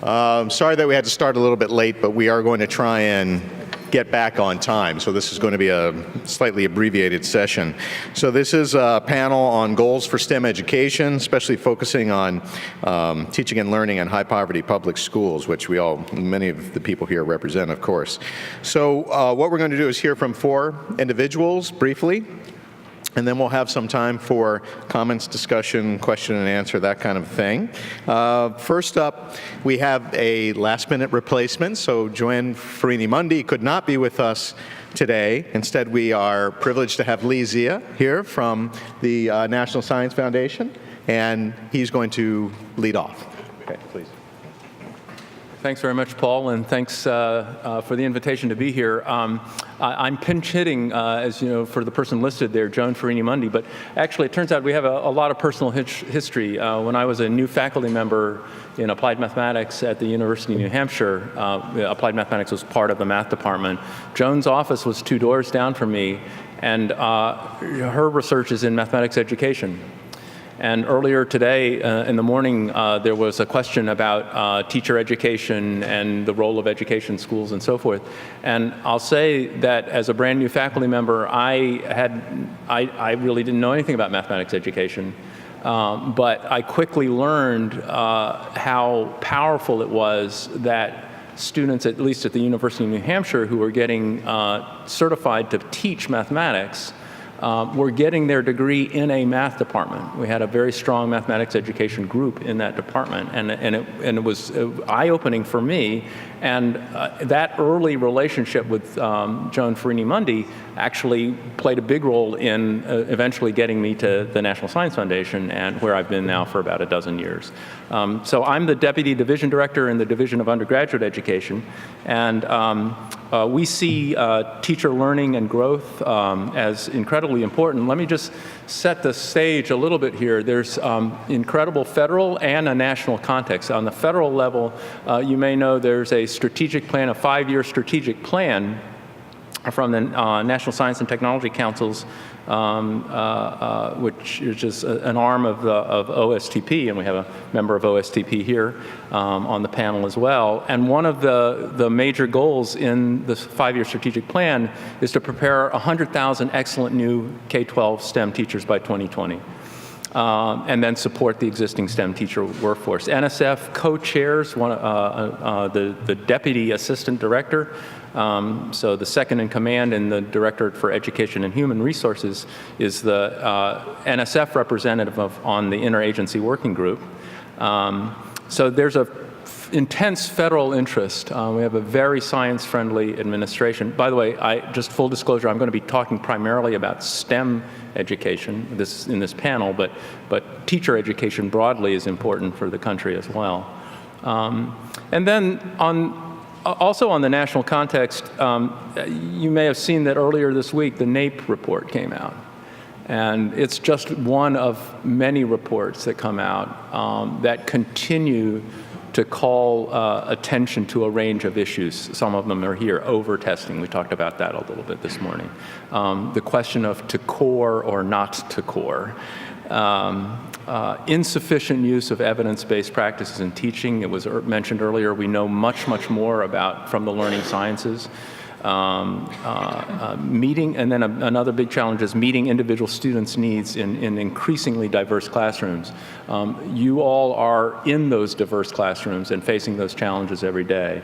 Sorry that we had to start a little bit late, but we are going to try and get back on time. So this is going to be a slightly abbreviated session. So this is a panel on goals for STEM education, especially focusing on teaching and learning in high poverty public schools, which many of the people here represent, of course. So what we're going to do is hear from 4 individuals briefly, and then we'll have some time for comments, discussion, question and answer, that kind of thing. First up, we have a last-minute replacement. So Joanne Farini-Mundy could not be with us today. Instead, we are privileged to have Lee Zia here from the National Science Foundation, and he's going to lead off. Okay, please. Thanks very much, Paul, and thanks for the invitation to be here. I'm pinch hitting, as you know, for the person listed there, Joan Farini-Mundy, but actually it turns out we have a lot of personal history. When I was a new faculty member in applied mathematics at the University of New Hampshire, applied mathematics was part of the math department. Joan's office was 2 doors down from me, and her research is in mathematics education. And earlier today, in the morning, there was a question about teacher education and the role of education in schools and so forth. And I'll say that as a brand new faculty member, I really didn't know anything about mathematics education. But I quickly learned how powerful it was that students, at least at the University of New Hampshire, who were getting certified to teach mathematics, were getting their degree in a math department. We had a very strong mathematics education group in that department, and it was eye-opening for me. And that early relationship with Joan Farini-Mundy actually played a big role in eventually getting me to the National Science Foundation, and where I've been now for about a dozen years. So I'm the Deputy Division Director in the Division of Undergraduate Education, and we see teacher learning and growth as incredibly important. Let me just set the stage a little bit here. There's incredible federal and a national context. On the federal level, you may know there's a strategic plan, a 5-year strategic plan from the National Science and Technology Councils, which is just an arm of OSTP, and we have a member of OSTP here on the panel as well. And one of the major goals in this 5-year strategic plan is to prepare 100,000 excellent new K-12 STEM teachers by 2020. And then support the existing STEM teacher workforce. NSF co-chairs the Deputy Assistant Director, so the second in command and the Director for Education and Human Resources is the NSF representative on the Interagency Working Group. So there's a intense federal interest. We have a very science-friendly administration. By the way, just full disclosure, I'm going to be talking primarily about STEM education in this panel, but teacher education broadly is important for the country as well. And then also on the national context, you may have seen that earlier this week the NAEP report came out. And it's just one of many reports that come out that continue to call attention to a range of issues. Some of them are here. Over-testing, we talked about that a little bit this morning. The question of to core or not to core. Insufficient use of evidence-based practices in teaching. It was mentioned earlier, we know much, much more from the learning sciences. Meeting, and then another big challenge is meeting individual students' needs in increasingly diverse classrooms. You all are in those diverse classrooms and facing those challenges every day.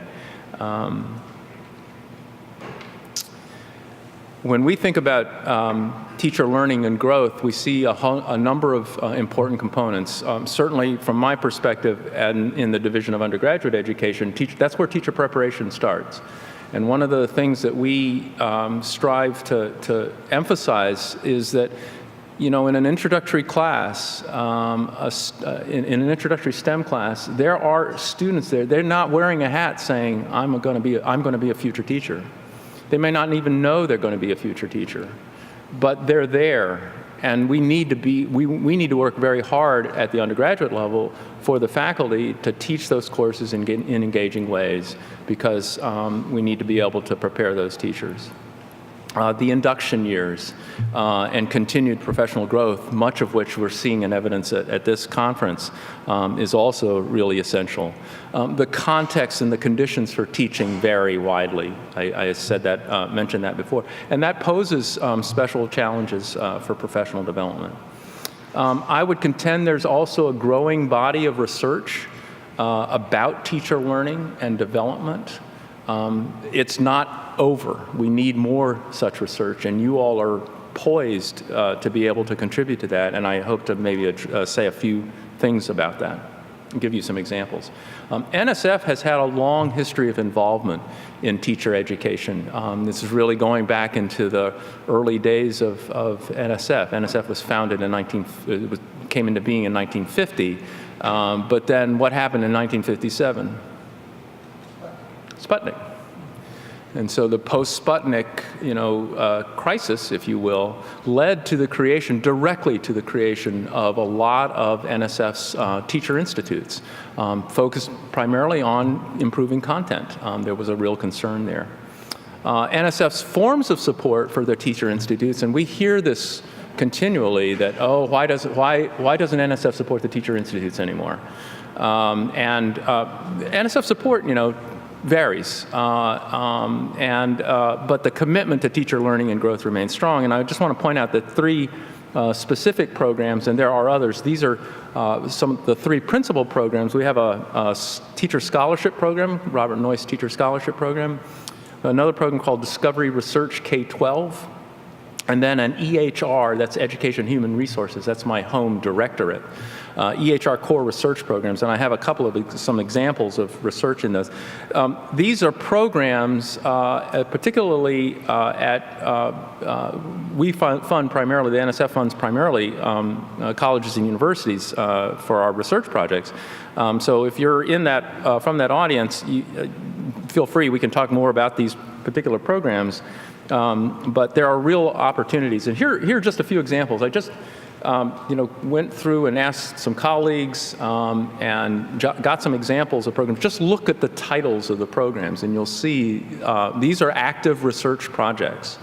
When we think about teacher learning and growth, we see a number of important components. Certainly from my perspective and in the Division of Undergraduate Education, that's where teacher preparation starts. And one of the things that we strive to emphasize is that, you know, in an introductory class, in an introductory STEM class, there are students there. They're not wearing a hat saying, I'm going to be a future teacher. They may not even know they're going to be a future teacher, but they're there. And we need to work very hard at the undergraduate level for the faculty to teach those courses in engaging ways, because we need to be able to prepare those teachers. the induction years, and continued professional growth, much of which we're seeing in evidence at this conference, is also really essential. The context and the conditions for teaching vary widely. I said that, mentioned that before. And that poses special challenges for professional development. I would contend there's also a growing body of research about teacher learning and development. It's not over. We need more such research, and you all are poised to be able to contribute to that, and I hope to maybe say a few things about that and give you some examples. NSF has had a long history of involvement in teacher education. This is really going back into the early days of NSF. NSF was founded in came into being in 1950, but then what happened in 1957? Sputnik. And so the post-Sputnik, crisis, if you will, led to the creation, directly to the creation of a lot of NSF's teacher institutes, focused primarily on improving content. There was a real concern there. NSF's forms of support for their teacher institutes, and we hear this continually that, why doesn't NSF support the teacher institutes anymore? NSF support, varies, but the commitment to teacher learning and growth remains strong. And I just want to point out that three specific programs, and there are others. These are some of the three principal programs. We have a teacher scholarship program, Robert Noyce Teacher Scholarship Program, another program called Discovery Research K-12, and then an EHR, that's Education Human Resources, that's my home directorate. EHR core research programs, and I have a couple of some examples of research in those. These are programs, particularly we fund primarily, the NSF funds primarily colleges and universities for our research projects. So if you're in that, from that audience, feel free, we can talk more about these particular programs, but there are real opportunities. And here are just a few examples. I just went through and asked some colleagues and got some examples of programs. Just look at the titles of the programs and you'll see these are active research projects.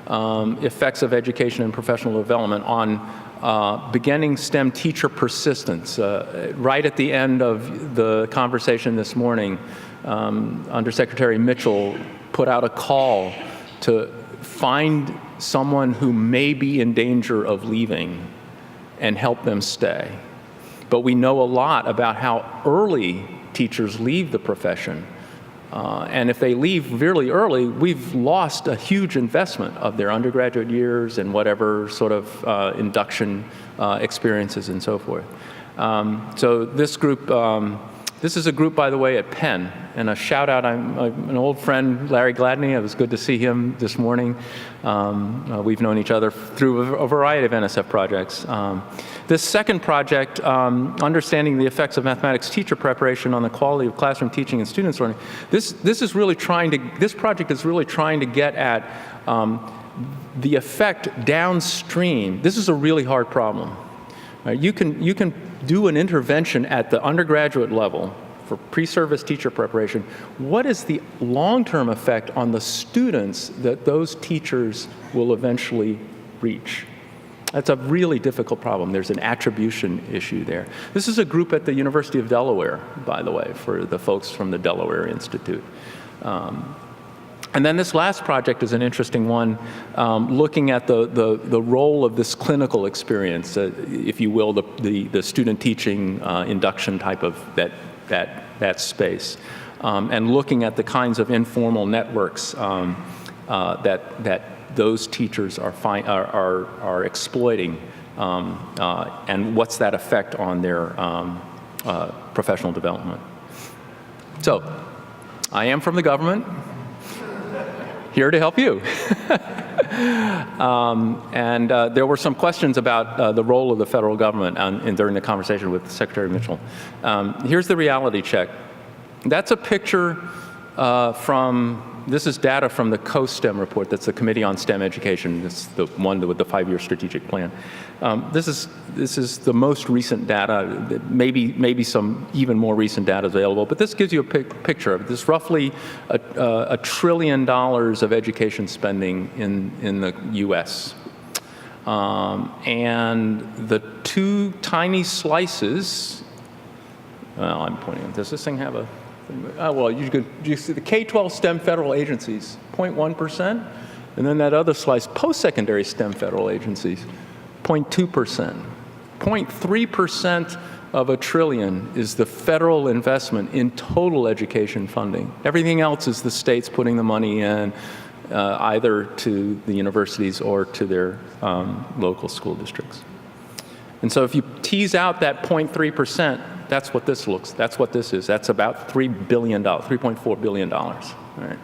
Effects of education and professional development on beginning STEM teacher persistence. Right at the end of the conversation this morning, Undersecretary Mitchell put out a call to find someone who may be in danger of leaving and help them stay. But we know a lot about how early teachers leave the profession. And if they leave really early, we've lost a huge investment of their undergraduate years and whatever sort of induction experiences and so forth. So this group, this is a group, by the way, at Penn. And a shout out, I'm an old friend, Larry Gladney. It was good to see him this morning. We've known each other through a variety of NSF projects. This second project, Understanding the Effects of Mathematics Teacher Preparation on the Quality of Classroom Teaching and Students Learning. This project is really trying to get at the effect downstream. This is a really hard problem. You can do an intervention at the undergraduate level for pre-service teacher preparation. What is the long-term effect on the students that those teachers will eventually reach? That's a really difficult problem. There's an attribution issue there. This is a group at the University of Delaware, by the way, for the folks from the Delaware Institute. And then this last project is an interesting one, looking at the role of this clinical experience, if you will, the student teaching induction type of that space, and looking at the kinds of informal networks that those teachers are exploiting, and what's that effect on their professional development. So, I am from the government. Here to help you. And there were some questions about the role of the federal government during the conversation with Secretary Mitchell. Here's the reality check. That's a picture from This is data from the CoSTEM report. That's the Committee on STEM Education. It's the one with the 5-year strategic plan. This is the most recent data. Maybe some even more recent data is available, but this gives you a picture of it. There's roughly $1 trillion of education spending in the U.S. And the two tiny slices. Well, I'm pointing at this. Does this thing have a? Well, you see the K-12 STEM federal agencies, 0.1%, and then that other slice, post-secondary STEM federal agencies, 0.2%. 0.3% of $1 trillion is the federal investment in total education funding. Everything else is the states putting the money in, either to the universities or to their local school districts. And so if you tease out that 0.3%, that's what this is. That's about $3 billion, $3.4 billion. All right.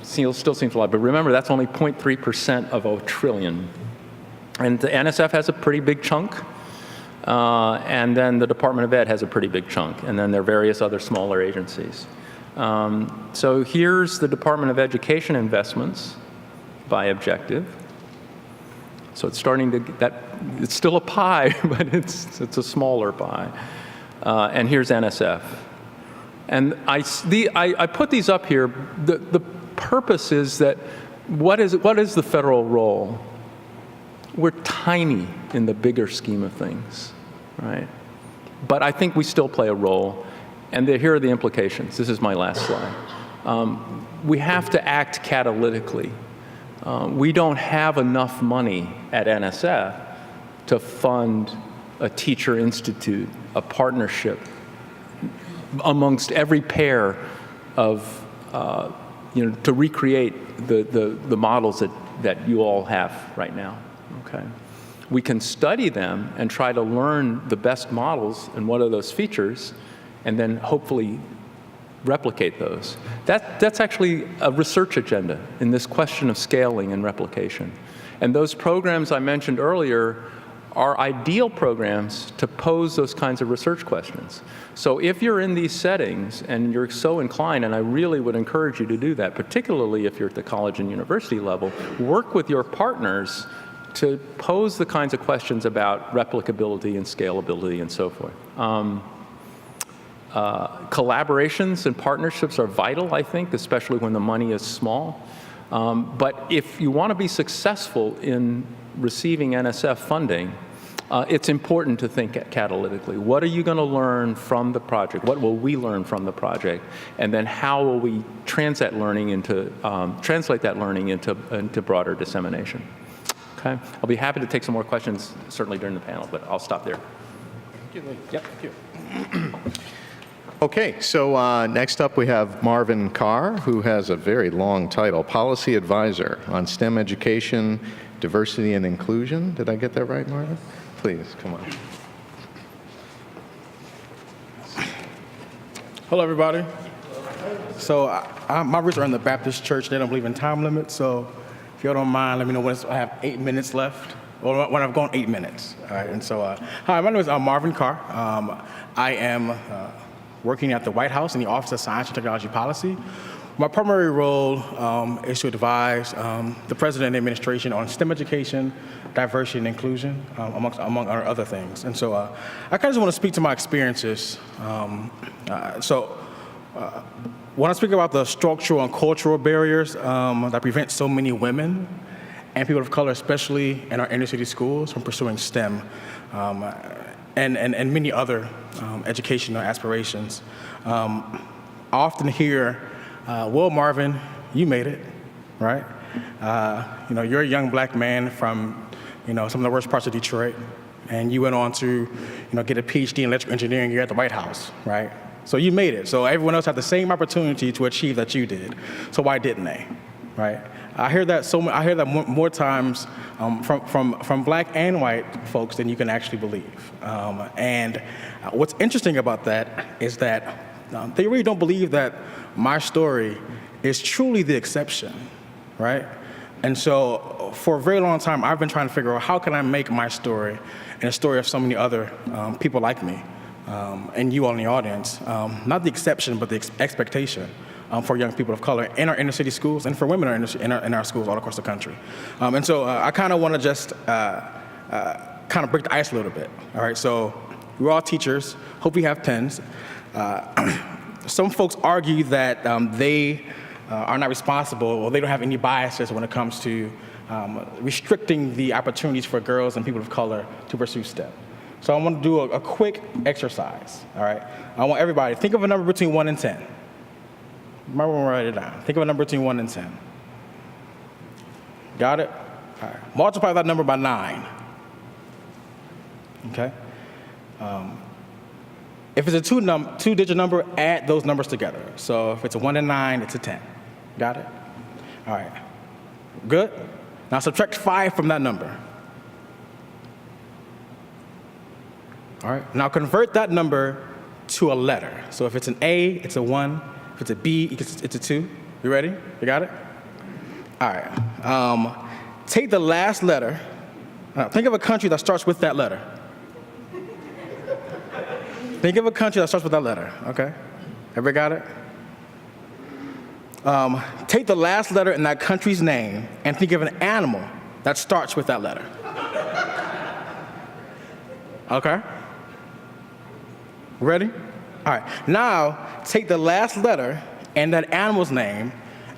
Still seems a lot, but remember, that's only 0.3% of $1 trillion. And the NSF has a pretty big chunk, and then the Department of Ed has a pretty big chunk, and then there are various other smaller agencies. So here's the Department of Education investments by objective. So it's starting to get that, it's still a pie, but it's a smaller pie. And here's NSF. And I put these up here. The purpose is that what is the federal role? We're tiny in the bigger scheme of things, right? But I think we still play a role. And here are the implications. This is my last slide. We have to act catalytically. We don't have enough money at NSF to fund a teacher institute, a partnership amongst every pair of, to recreate the models that you all have right now, okay? We can study them and try to learn the best models and what are those features, and then hopefully replicate those. That's actually a research agenda in this question of scaling and replication. And those programs I mentioned earlier are ideal programs to pose those kinds of research questions. So if you're in these settings and you're so inclined, and I really would encourage you to do that, particularly if you're at the college and university level, work with your partners to pose the kinds of questions about replicability and scalability and so forth. Collaborations and partnerships are vital, I think, especially when the money is small. But if you want to be successful in receiving NSF funding, it's important to think catalytically. What are you going to learn from the project? What will we learn from the project? And then how will we translate that learning into broader dissemination? Okay, I'll be happy to take some more questions, certainly during the panel, but I'll stop there. Thank you. Yep, thank you. Okay, so next up we have Marvin Carr, who has a very long title, Policy Advisor on STEM Education, Diversity and Inclusion. Did I get that right, Marvin? Please, come on. Hello, everybody. So my roots are in the Baptist church. They don't believe in time limits, so if you don't mind, let me know when I have 8 minutes left, or when I've gone 8 minutes. All right, and so, hi, my name is Marvin Carr. I am working at the White House in the Office of Science and Technology Policy. My primary role is to advise the President and the administration on STEM education, diversity and inclusion, among other things. And so I kind of just want to speak to my experiences. When I speak about the structural and cultural barriers that prevent so many women and people of color, especially in our inner city schools, from pursuing STEM, and many other educational aspirations. I often hear, well, Marvin, you made it, right? You're a young black man from, some of the worst parts of Detroit, and you went on to, get a PhD in electrical engineering here at the White House, right? So you made it. So everyone else had the same opportunity to achieve that you did. So why didn't they, right? I hear that more times from black and white folks than you can actually believe. And what's interesting about that is that they really don't believe that my story is truly the exception, right? And so for a very long time, I've been trying to figure out how can I make my story and the story of so many other people like me, and you all in the audience, not the exception, but the expectation. for young people of color in our inner city schools and for women in our schools all across the country. And so I kind of want to just kind of break the ice a little bit. All right, so we're all teachers. Hope you have pens. Some folks argue that they are not responsible or they don't have any biases when it comes to restricting the opportunities for girls and people of color to pursue STEM. So I want to do a quick exercise, all right? I want everybody to think of a number between 1 and 10. Remember when we write it down. Think of a number between 1 and 10. Got it? All right. Multiply that number by 9. Okay? If it's a two-digit number, add those numbers together. So if it's a 1 and 9, it's a 10. Got it? All right. Good? Now subtract 5 from that number. All right. Now convert that number to a letter. So if it's an A, it's a 1. If it's a B, it's a 2. You ready? You got it? All right. Take the last letter. Think of a country that starts with that letter. Think of a country that starts with that letter, okay? Everybody got it? Take the last letter in that country's name and think of an animal that starts with that letter. Okay? Ready? All right. Now, take the last letter and that animal's name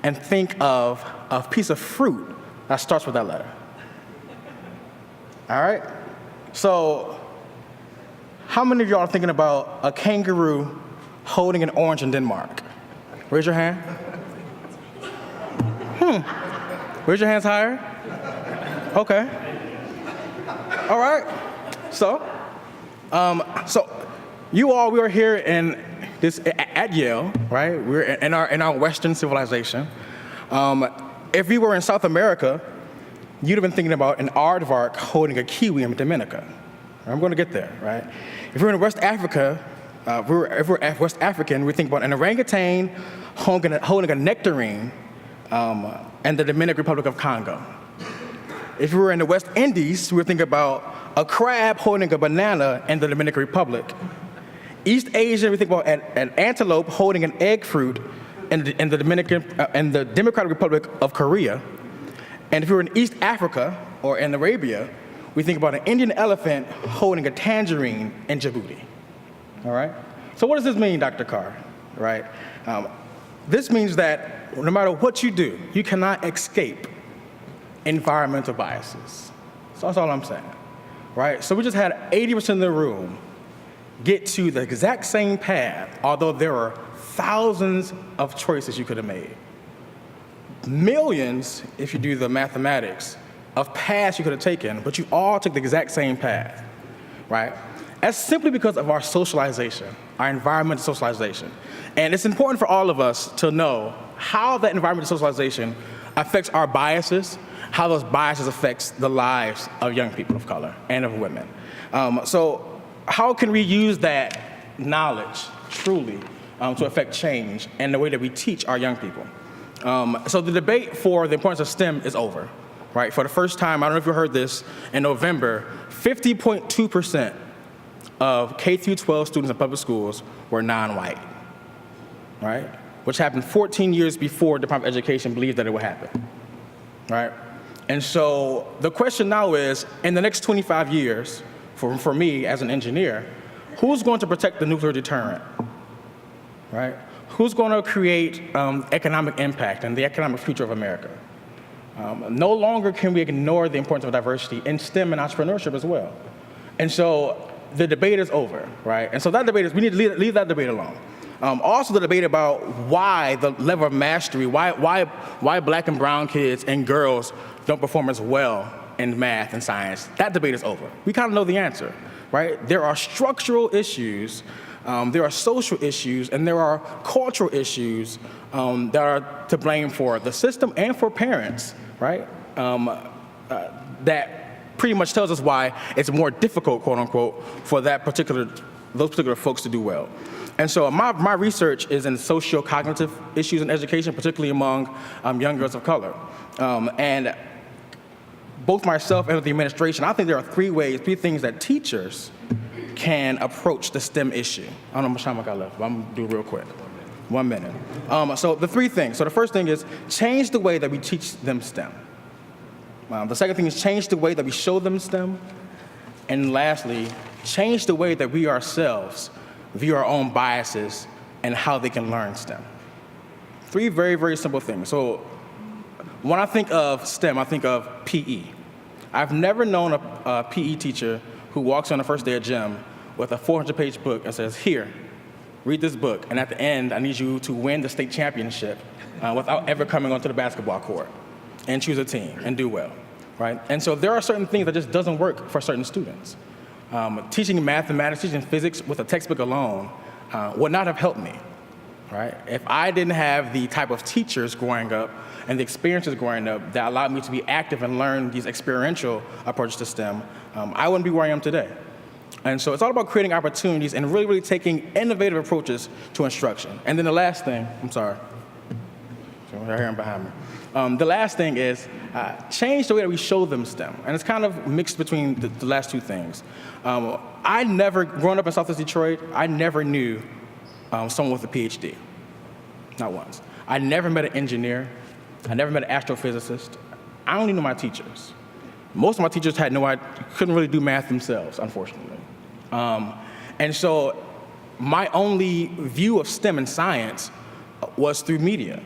and think of a piece of fruit that starts with that letter. All right? So, how many of y'all are thinking about a kangaroo holding an orange in Denmark? Raise your hand. Raise your hands higher. Okay. All right. So you all, we are here at Yale, right? We're in our Western civilization. If we were in South America, you'd have been thinking about an aardvark holding a kiwi in Dominica. I'm going to get there, right? If we're in West Africa, if we're West African, we think about an orangutan holding a nectarine in the Dominican Republic of Congo. If we were in the West Indies, we would think about a crab holding a banana in the Dominican Republic. East Asia, we think about an antelope holding an egg fruit in the Democratic Republic of Korea. And if we were in East Africa or in Arabia, we think about an Indian elephant holding a tangerine in Djibouti. All right? So what does this mean, Dr. Carr? Right? This means that no matter what you do, you cannot escape environmental biases. So that's all I'm saying. Right? So we just had 80% of the room get to the exact same path, although there are thousands of choices you could have made. Millions, if you do the mathematics, of paths you could have taken, but you all took the exact same path, right? That's simply because of our socialization, our environmental socialization. And it's important for all of us to know how that environmental socialization affects our biases, how those biases affects the lives of young people of color and of women. So how can we use that knowledge, truly, to affect change and the way that we teach our young people? So the debate for the importance of STEM is over. Right, for the first time, I don't know if you heard this, in November, 50.2% of K-12 students in public schools were non-white, right? Which happened 14 years before the Department of Education believed that it would happen, right? And so the question now is, in the next 25 years, for me as an engineer, who's going to protect the nuclear deterrent, right? Who's going to create economic impact and the economic future of America? No longer can we ignore the importance of diversity in STEM and entrepreneurship as well. And so the debate is over, right? And so that debate we need to leave that debate alone. Also the debate about why the level of mastery, why black and brown kids and girls don't perform as well in math and science, that debate is over. We kind of know the answer, right? There are structural issues, there are social issues, and there are cultural issues that are to blame for the system and for parents, right? That pretty much tells us why it's more difficult, quote unquote, for those particular folks to do well. And so my research is in socio-cognitive issues in education, particularly among young girls of color. And both myself and the administration, I think there are three things that teachers can approach the STEM issue. I don't know how much time I got left, but I'm gonna do it real quick. 1 minute. So the three things. So the first thing is change the way that we teach them STEM. The second thing is change the way that we show them STEM. And lastly, change the way that we ourselves view our own biases and how they can learn STEM. Three very, very simple things. So when I think of STEM, I think of PE. I've never known a PE teacher who walks on the first day of gym with a 400-page book and says, here, read this book, and at the end, I need you to win the state championship without ever coming onto the basketball court and choose a team and do well, right? And so there are certain things that just doesn't work for certain students. Teaching mathematics, teaching physics with a textbook alone would not have helped me, right? If I didn't have the type of teachers growing up and the experiences growing up that allowed me to be active and learn these experiential approaches to STEM, I wouldn't be where I am today. And so it's all about creating opportunities and really, really taking innovative approaches to instruction. And then the last thing, I'm sorry, right here behind me. The last thing is change the way that we show them STEM. And it's kind of mixed between the last two things. I never, growing up in Southwest Detroit, I never knew someone with a PhD, not once. I never met an engineer. I never met an astrophysicist. I only knew my teachers. Most of my teachers couldn't really do math themselves, unfortunately. And so my only view of STEM and science was through media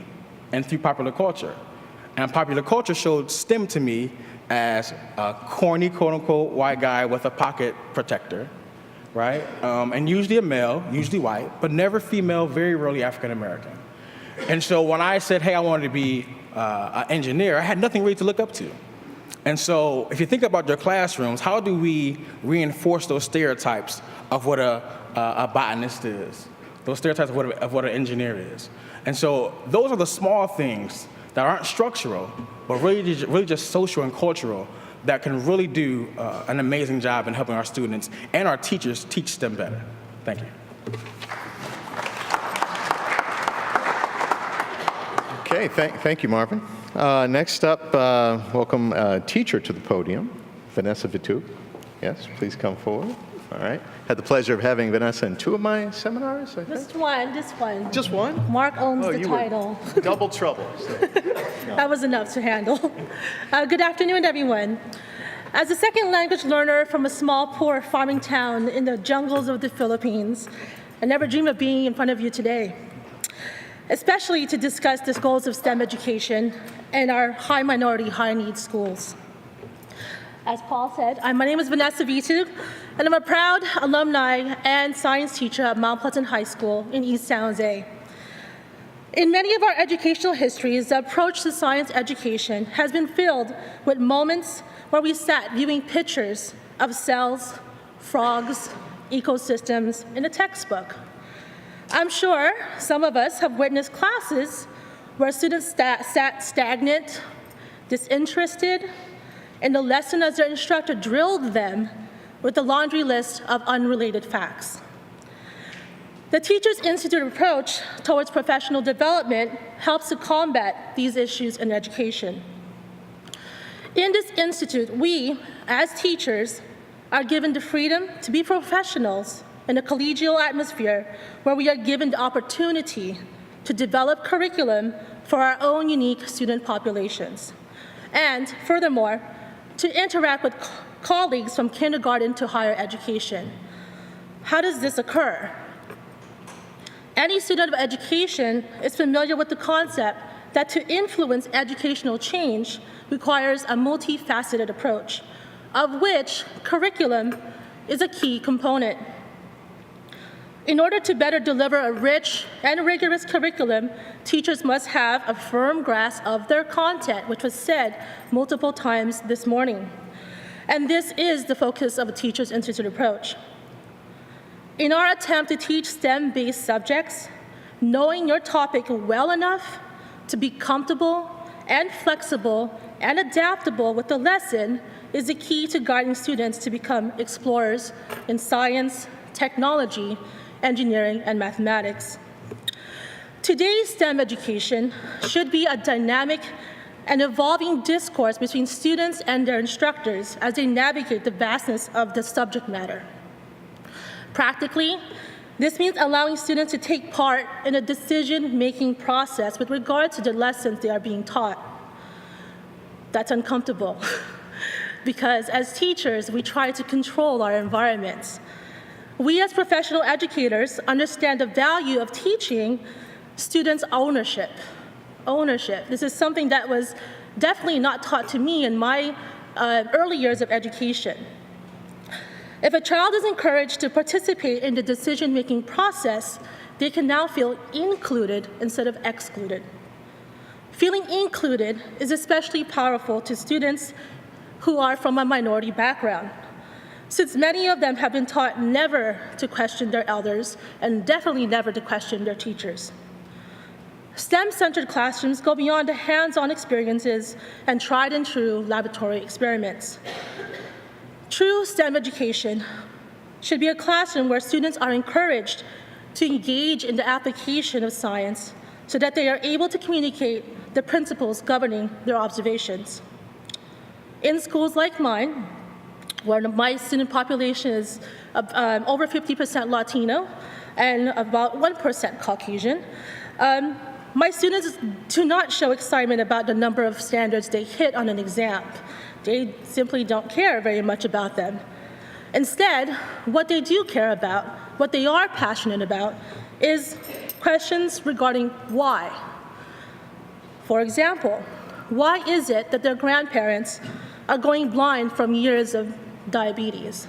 and through popular culture. And popular culture showed STEM to me as a corny, quote-unquote, white guy with a pocket protector, right? And usually a male, usually white, but never female, very rarely African-American. And so when I said, hey, I wanted to be an engineer, I had nothing really to look up to. And so if you think about your classrooms, how do we reinforce those stereotypes of what a botanist is, those stereotypes of what an engineer is? And so those are the small things that aren't structural, but really just social and cultural that can really do an amazing job in helping our students and our teachers teach them better. Thank you. Okay, thank you, Marvin. Next up, welcome a teacher to the podium, Vanessa Vitu. Yes, please come forward. All right. Had the pleasure of having Vanessa in 2 of my seminars, I think. Just one. Just one? Mark owns the you title. Were double trouble. So. That was enough to handle. Good afternoon, everyone. As a second language learner from a small, poor farming town in the jungles of the Philippines, I never dreamed of being in front of you today, especially to discuss the goals of STEM education and our high minority, high needs schools. As Paul said, my name is Vanessa Vitu, and I'm a proud alumni and science teacher at Mount Pleasant High School in East San Jose. In many of our educational histories, the approach to science education has been filled with moments where we sat viewing pictures of cells, frogs, ecosystems in a textbook. I'm sure some of us have witnessed classes where students sat stagnant, disinterested, and the lesson as their instructor drilled them with a laundry list of unrelated facts. The Teachers Institute approach towards professional development helps to combat these issues in education. In this institute, we, as teachers, are given the freedom to be professionals in a collegial atmosphere where we are given the opportunity to develop curriculum for our own unique student populations. And furthermore, to interact with colleagues from kindergarten to higher education. How does this occur? Any student of education is familiar with the concept that to influence educational change requires a multifaceted approach, of which curriculum is a key component. In order to better deliver a rich and rigorous curriculum, teachers must have a firm grasp of their content, which was said multiple times this morning. And this is the focus of a Teachers Institute approach. In our attempt to teach STEM-based subjects, knowing your topic well enough to be comfortable and flexible and adaptable with the lesson is the key to guiding students to become explorers in science, technology, engineering, and mathematics. Today's STEM education should be a dynamic and evolving discourse between students and their instructors as they navigate the vastness of the subject matter. Practically, This means allowing students to take part in a decision-making process with regard to the lessons they are being taught. That's uncomfortable because as teachers, we try to control our environments. We as professional educators understand the value of teaching students ownership. Ownership. This is something that was definitely not taught to me in my early years of education. If a child is encouraged to participate in the decision-making process, they can now feel included instead of excluded. Feeling included is especially powerful to students who are from a minority background, since many of them have been taught never to question their elders and definitely never to question their teachers. STEM-centered classrooms go beyond the hands-on experiences and tried and true laboratory experiments. True STEM education should be a classroom where students are encouraged to engage in the application of science so that they are able to communicate the principles governing their observations. In schools like mine, where my student population is over 50% Latino and about 1% Caucasian, my students do not show excitement about the number of standards they hit on an exam. They simply don't care very much about them. Instead, what they do care about, what they are passionate about, is questions regarding why. For example, why is it that their grandparents are going blind from years of diabetes?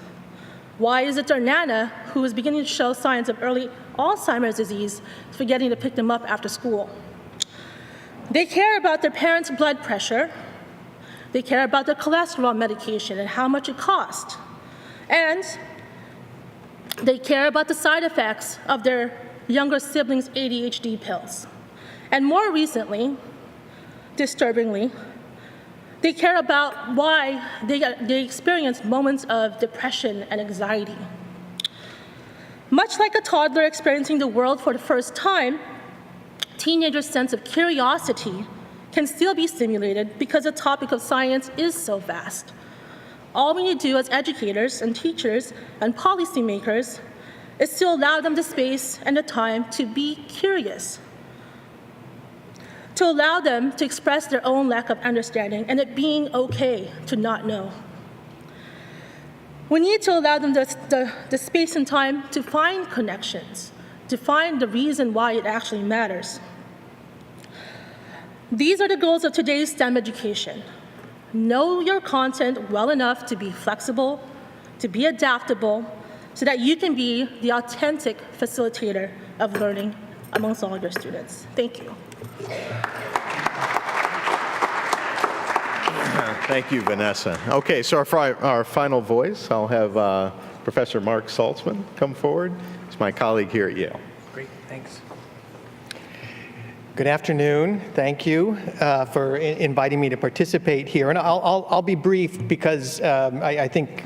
Why is it their Nana, who is beginning to show signs of early Alzheimer's disease, is forgetting to pick them up after school? They care about their parents' blood pressure. They care about their cholesterol medication and how much it costs. And they care about the side effects of their younger siblings' ADHD pills. And more recently, disturbingly, they care about why they experience moments of depression and anxiety. Much like a toddler experiencing the world for the first time, teenagers' sense of curiosity can still be stimulated because the topic of science is so vast. All we need to do as educators and teachers and policymakers is to allow them the space and the time to be curious, to allow them to express their own lack of understanding and it being okay to not know. We need to allow them the space and time to find connections, to find the reason why it actually matters. These are the goals of today's STEM education. Know your content well enough to be flexible, to be adaptable, so that you can be the authentic facilitator of learning amongst all your students. Thank you. Thank you, Vanessa. Okay, so our final voice, I'll have Professor Mark Saltzman come forward. He's my colleague here at Yale. Great, thanks. Good afternoon. Thank you for inviting me to participate here. And I'll be brief because I think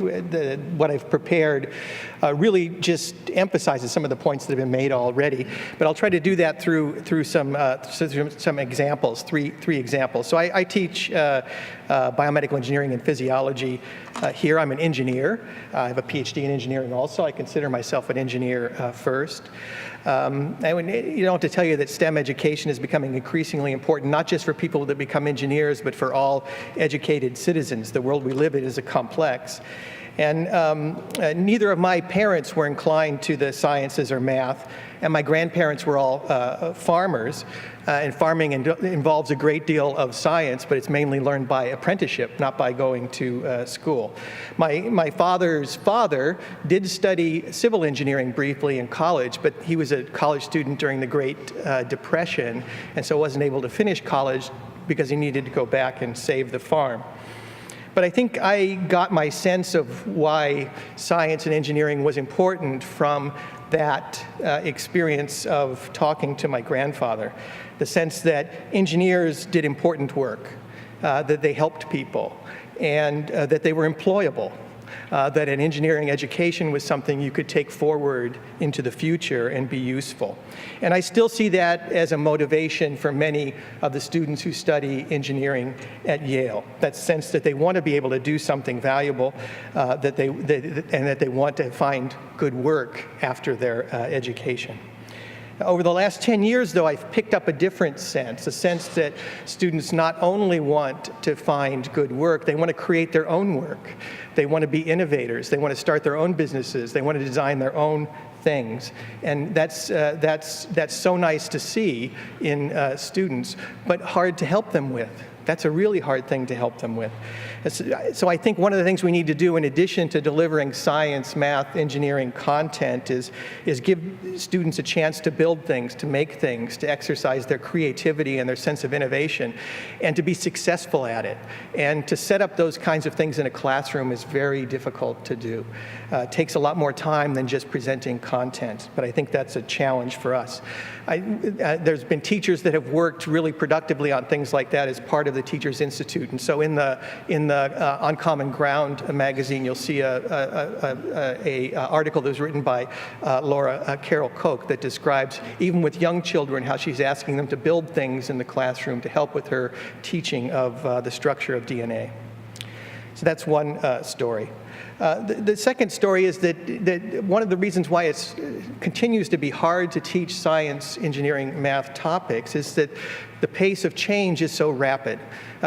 what I've prepared really just emphasizes some of the points that have been made already. But I'll try to do that through some examples, three examples. So I teach biomedical engineering and physiology here. I'm an engineer. I have a PhD in engineering also. I consider myself an engineer first. And you don't have to tell you that STEM education is becoming increasingly important, not just for people that become engineers, but for all educated citizens. The world we live in is a complex. And neither of my parents were inclined to the sciences or math, and my grandparents were all farmers. And farming involves a great deal of science, but it's mainly learned by apprenticeship, not by going to school. My father's father did study civil engineering briefly in college, but he was a college student during the Great Depression, and so wasn't able to finish college because he needed to go back and save the farm. But I think I got my sense of why science and engineering was important from that experience of talking to my grandfather. The sense that engineers did important work, that they helped people, and that they were employable. that an engineering education was something you could take forward into the future and be useful. And I still see that as a motivation for many of the students who study engineering at Yale, that sense that they want to be able to do something valuable, and that they want to find good work after their education. Over the last 10 years, though, I've picked up a different sense, a sense that students not only want to find good work, they want to create their own work. They want to be innovators. They want to start their own businesses. They want to design their own things. And that's so nice to see in students, but hard to help them with. That's a really hard thing to help them with. So I think one of the things we need to do, in addition to delivering science, math, engineering content, is give students a chance to build things, to make things, to exercise their creativity and their sense of innovation, and to be successful at it. And to set up those kinds of things in a classroom is very difficult to do. It takes a lot more time than just presenting content, but I think that's a challenge for us. There's been teachers that have worked really productively on things like that as part of the Teachers Institute, and so in the On Common Ground magazine, you'll see a article that was written by Laura Carroll Koch that describes, even with young children, how she's asking them to build things in the classroom to help with her teaching of the structure of DNA. So that's one story. The second story is that one of the reasons why it continues to be hard to teach science, engineering, math topics is that the pace of change is so rapid.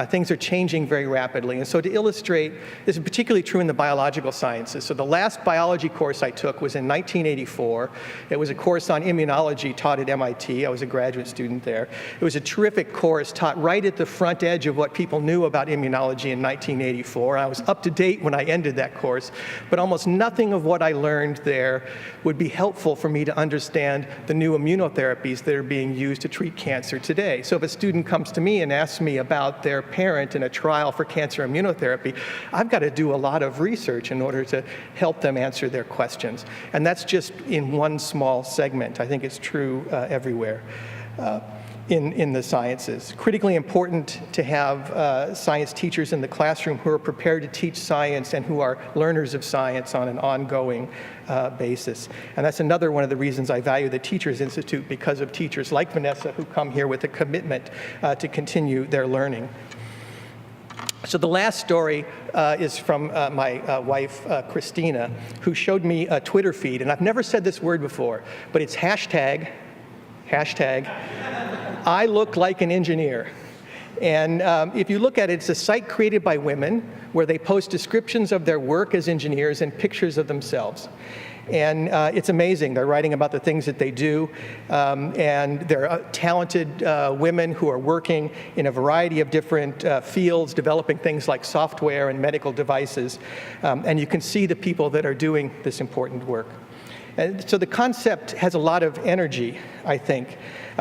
Things are changing very rapidly. And so to illustrate, this is particularly true in the biological sciences. So the last biology course I took was in 1984. It was a course on immunology taught at MIT. I was a graduate student there. It was a terrific course taught right at the front edge of what people knew about immunology in 1984. I was up to date when I ended that course, but almost nothing of what I learned there would be helpful for me to understand the new immunotherapies that are being used to treat cancer today. So if a student comes to me and asks me about their parent in a trial for cancer immunotherapy, I've got to do a lot of research in order to help them answer their questions. And that's just in one small segment. I think it's true everywhere. In the sciences. Critically important to have science teachers in the classroom who are prepared to teach science and who are learners of science on an ongoing basis. And that's another one of the reasons I value the Teachers Institute, because of teachers like Vanessa who come here with a commitment to continue their learning. So the last story is from my wife, Christina, who showed me a Twitter feed. And I've never said this word before, but it's hashtag I look like an engineer. And if you look at it, it's a site created by women where they post descriptions of their work as engineers and pictures of themselves. And it's amazing. They're writing about the things that they do. And they're talented women who are working in a variety of different fields, developing things like software and medical devices. And you can see the people that are doing this important work. And so the concept has a lot of energy, I think,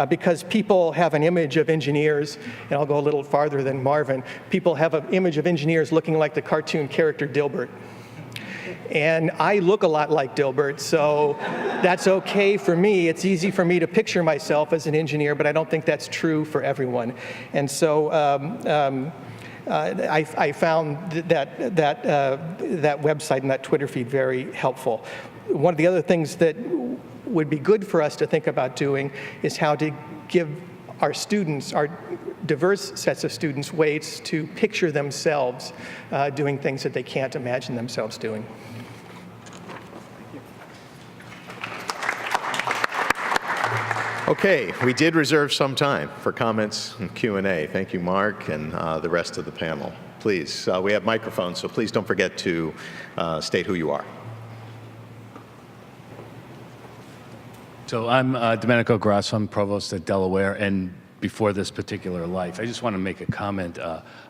because people have an image of engineers, and I'll go a little farther than Marvin. People have an image of engineers looking like the cartoon character Dilbert. And I look a lot like Dilbert, so that's okay for me. It's easy for me to picture myself as an engineer, but I don't think that's true for everyone. And so I found that website and that Twitter feed very helpful. One of the other things that would be good for us to think about doing is how to give our students, our diverse sets of students, ways to picture themselves doing things that they can't imagine themselves doing. Okay, we did reserve some time for comments and Q&A. Thank you, Mark, and the rest of the panel. Please, we have microphones, so please don't forget to state who you are. So I'm Domenico Grasso. I'm provost at Delaware, and before this particular life, I just want to make a comment.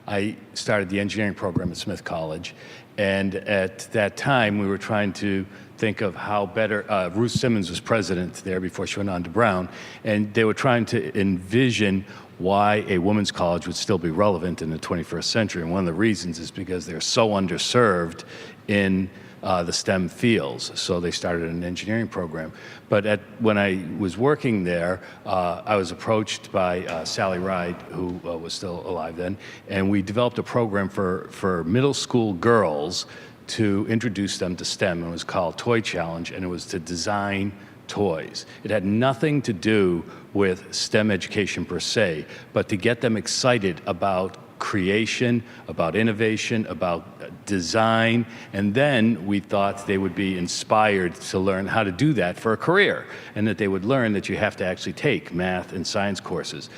I started the engineering program at Smith College, and at that time, we were trying to think of how better, Ruth Simmons was president there before she went on to Brown, and they were trying to envision why a women's college would still be relevant in the 21st century. And one of the reasons is because they're so underserved in the STEM fields. So they started an engineering program. But when I was working there, I was approached by Sally Ride, who was still alive then, and we developed a program for middle school girls to introduce them to STEM. It was called Toy Challenge, and it was to design toys. It had nothing to do with STEM education per se, but to get them excited about creation, about innovation, about design, and then we thought they would be inspired to learn how to do that for a career, and that they would learn that you have to actually take math and science courses.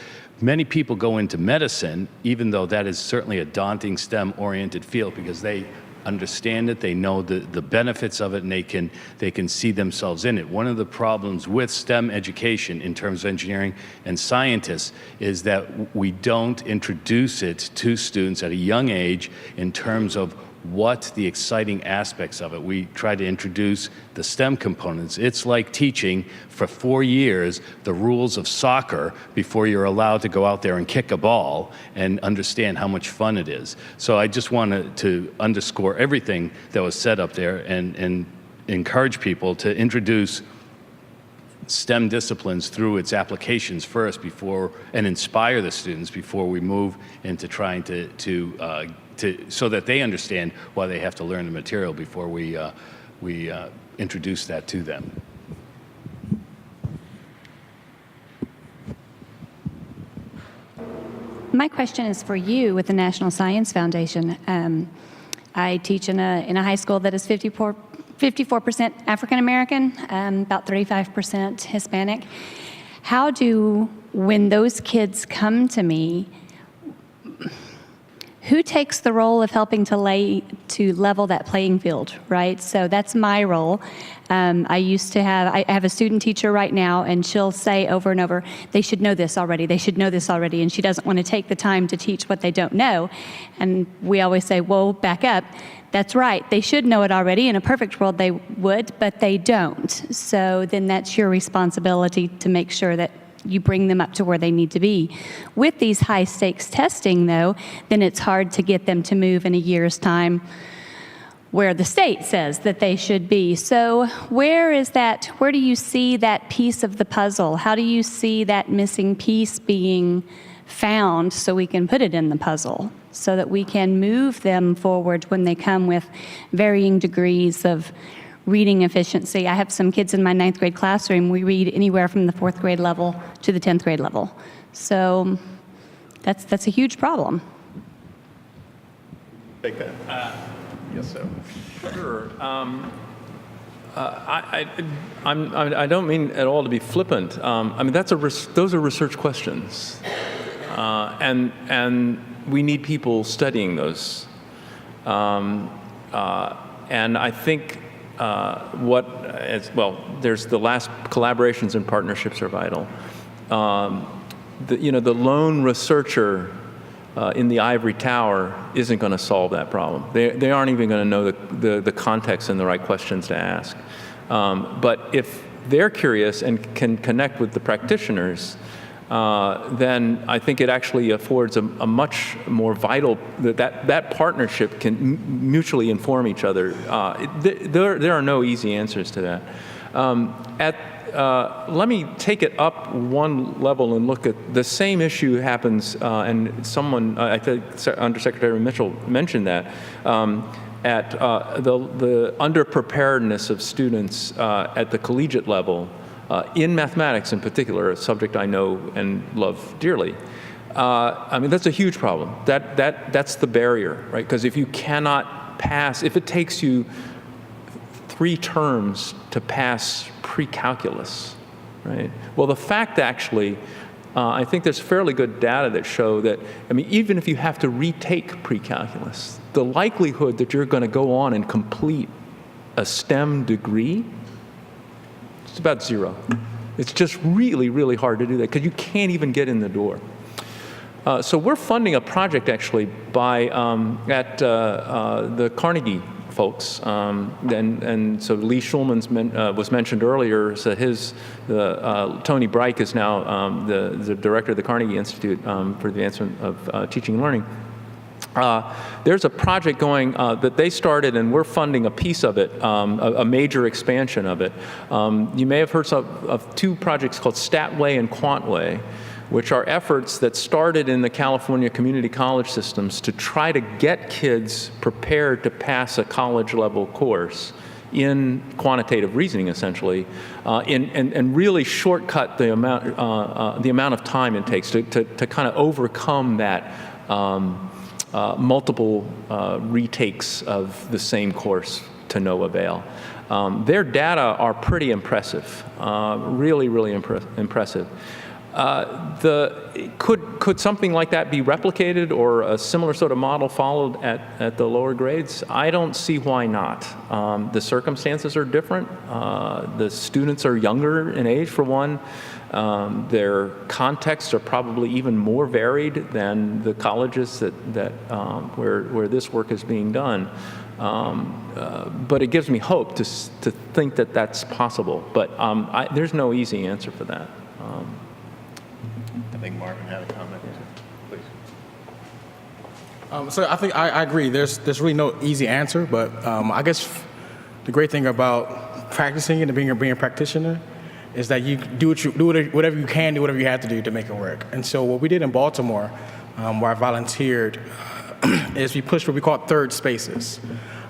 Many people go into medicine, even though that is certainly a daunting STEM-oriented field, because they understand it, they know the benefits of it, and they can see themselves in it. One of the problems with STEM education in terms of engineering and scientists is that we don't introduce it to students at a young age in terms of what the exciting aspects of it. We try to introduce the STEM components. It's like teaching for 4 years the rules of soccer before you're allowed to go out there and kick a ball and understand how much fun it is. So I just wanted to underscore everything that was said up there and encourage people to introduce STEM disciplines through its applications first and inspire the students before we move into trying to so that they understand why they have to learn the material before we introduce that to them. My question is for you with the National Science Foundation. I teach in a high school that is 54% African American, about 35% Hispanic. When those kids come to me, who takes the role of helping to level that playing field, right? So that's my role. I have a student teacher right now, and she'll say over and over, they should know this already, they should know this already, and she doesn't want to take the time to teach what they don't know. And we always say, whoa, back up. That's right, they should know it already. In a perfect world, they would, but they don't. So then that's your responsibility to make sure that you bring them up to where they need to be. With these high stakes testing though, then it's hard to get them to move in a year's time where the state says that they should be. So where do you see that piece of the puzzle? How do you see that missing piece being found so we can put it in the puzzle so that we can move them forward when they come with varying degrees of reading efficiency? I have some kids in my 9th grade classroom. We read anywhere from the 4th grade level to the 10th grade level. So that's a huge problem. Take that. Yes, sir. Sure. I don't mean at all to be flippant. I mean those are research questions, and we need people studying those. And I think there's the last collaborations and partnerships are vital. The lone researcher in the ivory tower isn't going to solve that problem. They aren't even going to know the context and the right questions to ask. But if they're curious and can connect with the practitioners, then I think it actually affords a much more vital, that partnership can mutually inform each other. There are no easy answers to that. Let me take it up one level and look at the same issue happens, and someone, I think Undersecretary Mitchell mentioned that, at the underpreparedness of students at the collegiate level, in mathematics in particular, a subject I know and love dearly. I mean, that's a huge problem. That's the barrier, right? Because if you cannot pass, if it takes you 3 terms to pass pre-calculus, right? Well, the fact actually, I think there's fairly good data that show that, I mean, even if you have to retake pre-calculus, the likelihood that you're going to go on and complete a STEM degree, it's about 0. It's just really, really hard to do that because you can't even get in the door. So we're funding a project actually at the Carnegie folks, and so Lee Schulman's was mentioned earlier. So Tony Breik is now the director of the Carnegie Institute for the Advancement of Teaching and Learning. There's a project going that they started, and we're funding a piece of it, a major expansion of it. You may have heard of 2 projects called StatWay and QuantWay, which are efforts that started in the California community college systems to try to get kids prepared to pass a college-level course in quantitative reasoning, essentially, and really shortcut the amount of time it takes to kind of overcome that multiple retakes of the same course to no avail. Their data are pretty impressive, really, really impressive. Could something like that be replicated or a similar sort of model followed at the lower grades? I don't see why not. The circumstances are different. The students are younger in age, for one. Their contexts are probably even more varied than the colleges where this work is being done. But it gives me hope to think that that's possible. But there's no easy answer for that. I think Marvin had a comment. Please. So I think I agree. There's really no easy answer, but I guess the great thing about practicing it and being a practitioner is that you do whatever you can do, whatever you have to do to make it work. And so what we did in Baltimore, where I volunteered, is we pushed what we call third spaces.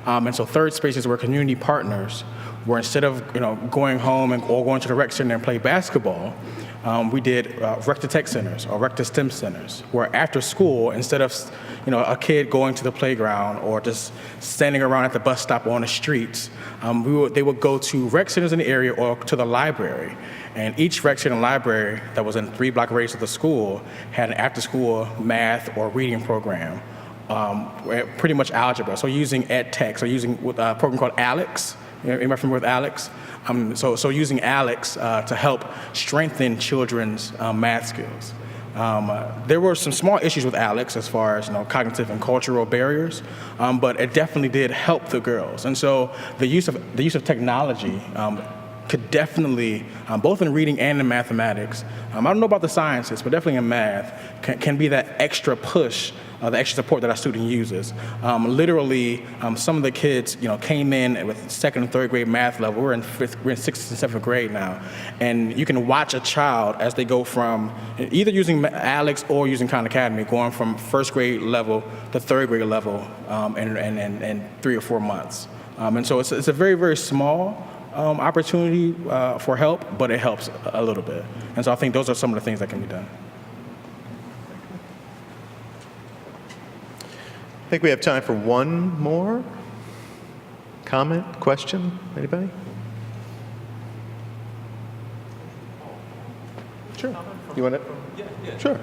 And so third spaces were community partners, where instead of going home or going to the rec center and play basketball, we did rec to tech centers or rec to STEM centers, where after school, instead of a kid going to the playground or just standing around at the bus stop or on the streets, they would go to rec centers in the area or to the library. And each rec center and library that was in 3-block radius of the school had an after-school math or reading program, pretty much algebra. So using ed tech, so using a program called ALEX. Anybody familiar with ALEX? So using ALEX to help strengthen children's math skills. There were some small issues with ALEX as far as cognitive and cultural barriers, but it definitely did help the girls. And so the use of technology could definitely, both in reading and in mathematics, I don't know about the sciences, but definitely in math, can be that extra push, the extra support that our student uses. Literally, some of the kids, came in with 2nd and 3rd grade math level. We're in 6th and 7th grade now, and you can watch a child as they go from either using ALEX or using Khan Academy, going from 1st grade level to 3rd grade level in 3 or 4 months. And so it's a very, very small opportunity for help, but it helps a little bit. And so I think those are some of the things that can be done. I think we have time for one more comment, question. Anybody? Sure. You want to? Yeah. Sure.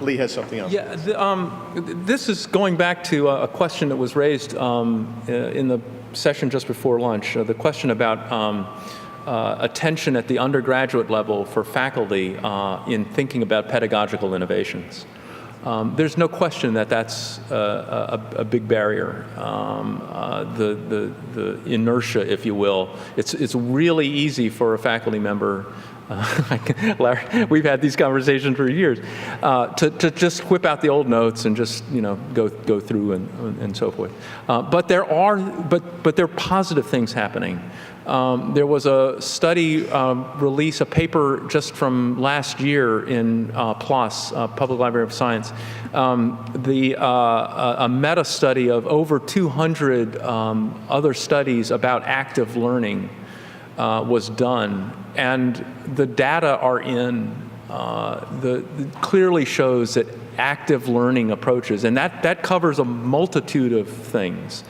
Lee has something else. Yeah, this is going back to a question that was raised in the session just before lunch, the question about attention at the undergraduate level for faculty in thinking about pedagogical innovations. There's no question that that's a big barrier. The inertia, if you will. It's really easy for a faculty member. Larry, we've had these conversations for years. To just whip out the old notes and just go through and so forth. But there are positive things happening. There was a study release, a paper just from last year in PLOS, Public Library of Science, a meta study of over 200 other studies about active learning was done, and the data are in. Clearly shows that active learning approaches, and that covers a multitude of things.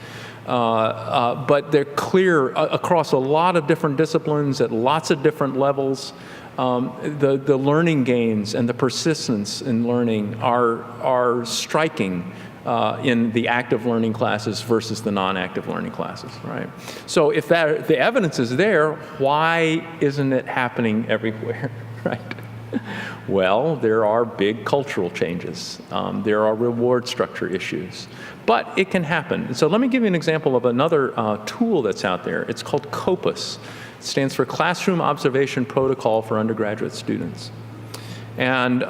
But they're clear across a lot of different disciplines at lots of different levels. The learning gains and the persistence in learning are striking in the active learning classes versus the non-active learning classes, right? So if the evidence is there, why isn't it happening everywhere, right? Well, there are big cultural changes. There are reward structure issues. But it can happen. So let me give you an example of another tool that's out there. It's called COPUS. It stands for Classroom Observation Protocol for Undergraduate Students. And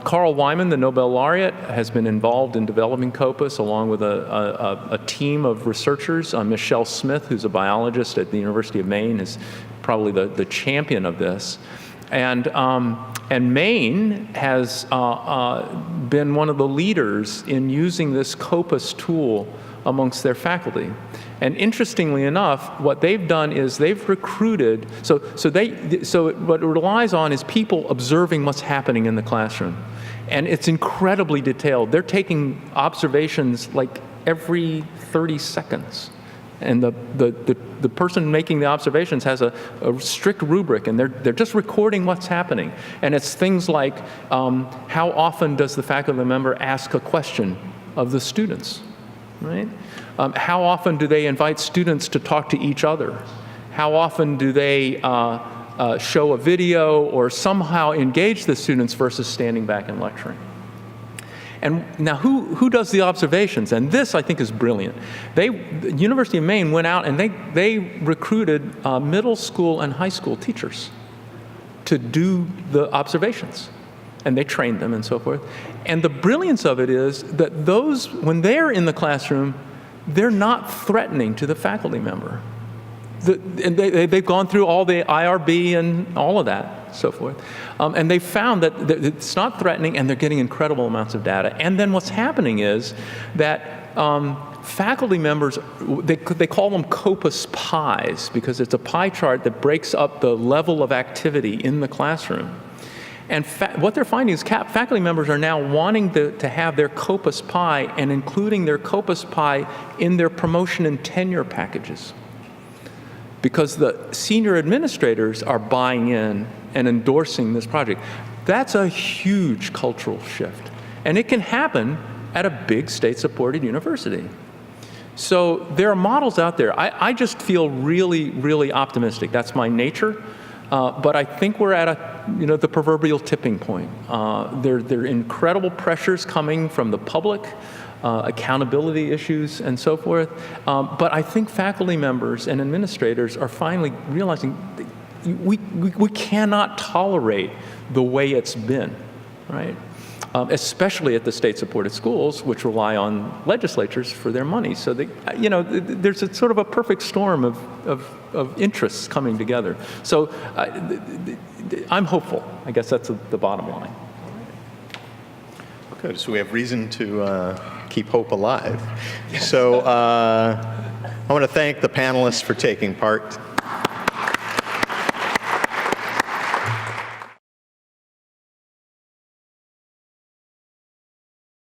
Carl Wyman, the Nobel laureate, has been involved in developing COPUS along with a team of researchers. Michelle Smith, who's a biologist at the University of Maine, is probably the champion of this. And Maine has been one of the leaders in using this COPUS tool amongst their faculty. And interestingly enough, what they've done is they've recruited, so what it relies on is people observing what's happening in the classroom. And it's incredibly detailed. They're taking observations like every 30 seconds. And the person making the observations has a strict rubric, and they're just recording what's happening. And it's things like, how often does the faculty member ask a question of the students, right? How often do they invite students to talk to each other? How often do they show a video or somehow engage the students versus standing back and lecturing? And now who does the observations? And this, I think, is brilliant. The University of Maine went out and they recruited middle school and high school teachers to do the observations. And they trained them and so forth. And the brilliance of it is that when they're in the classroom, they're not threatening to the faculty member. And they've gone through all the IRB and all of that, so forth. And they found that it's not threatening, and they're getting incredible amounts of data. And then what's happening is that faculty members, they call them COPUS pies, because it's a pie chart that breaks up the level of activity in the classroom. And what they're finding is faculty members are now wanting to have their COPUS pie and including their COPUS pie in their promotion and tenure packages, because the senior administrators are buying in and endorsing this project. That's a huge cultural shift. And it can happen at a big state-supported university. So there are models out there. I just feel really, really optimistic. That's my nature. But I think we're at the proverbial tipping point. There are incredible pressures coming from the public, accountability issues and so forth. But I think faculty members and administrators are finally realizing that we cannot tolerate the way it's been, right? Especially at the state-supported schools, which rely on legislatures for their money. So there's a sort of a perfect storm of interests coming together. So I'm hopeful. I guess that's the bottom line. Good. So we have reason to keep hope alive. So I want to thank the panelists for taking part